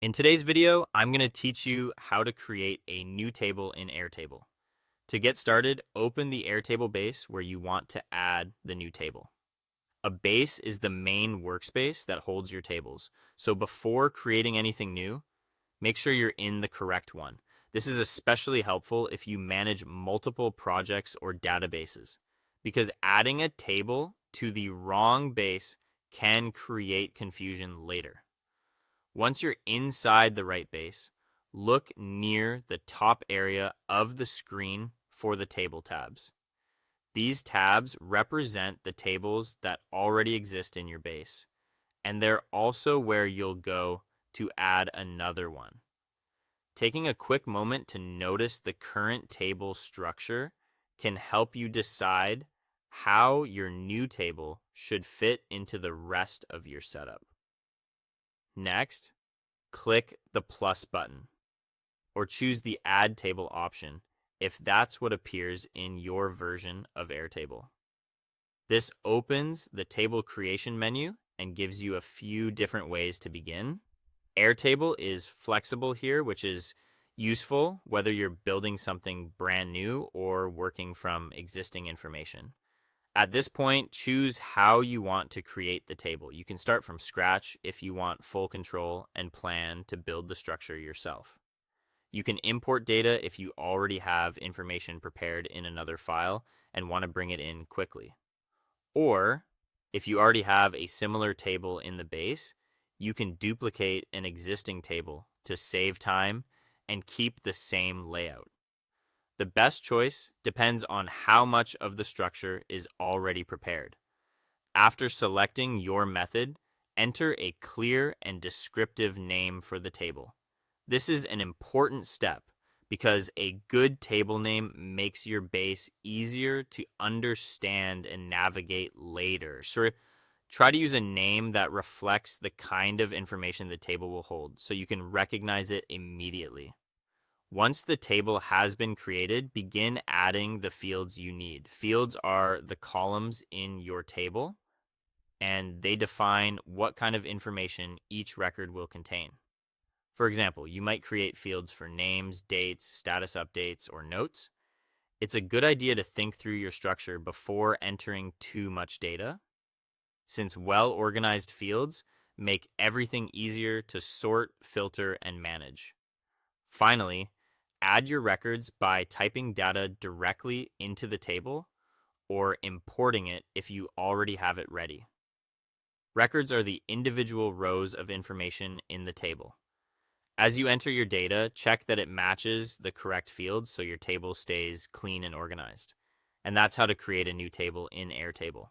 In today's video, I'm going to teach you how to create a new table in Airtable. To get started, open the Airtable base where you want to add the new table. A base is the main workspace that holds your tables. So before creating anything new, make sure you're in the correct one. This is especially helpful if you manage multiple projects or databases, because adding a table to the wrong base can create confusion later. Once you're inside the right base, look near the top area of the screen for the table tabs. These tabs represent the tables that already exist in your base, and they're also where you'll go to add another one. Taking a quick moment to notice the current table structure can help you decide how your new table should fit into the rest of your setup. Next, click the plus button or choose the add table option if that's what appears in your version of Airtable. This opens the table creation menu and gives you a few different ways to begin. Airtable is flexible here, which is useful whether you're building something brand new or working from existing information. At this point, choose how you want to create the table. You can start from scratch if you want full control and plan to build the structure yourself. You can import data if you already have information prepared in another file and want to bring it in quickly. Or, if you already have a similar table in the base, you can duplicate an existing table to save time and keep the same layout. The best choice depends on how much of the structure is already prepared. After selecting your method, enter a clear and descriptive name for the table. This is an important step because a good table name makes your base easier to understand and navigate later. So try to use a name that reflects the kind of information the table will hold so you can recognize it immediately. Once the table has been created, begin adding the fields you need. Fields are the columns in your table, and they define what kind of information each record will contain. For example, you might create fields for names, dates, status updates, or notes. It's a good idea to think through your structure before entering too much data, since well-organized fields make everything easier to sort, filter, and manage. Finally, add your records by typing data directly into the table or importing it if you already have it ready. Records are the individual rows of information in the table. As you enter your data, check that it matches the correct fields so your table stays clean and organized. And that's how to create a new table in Airtable.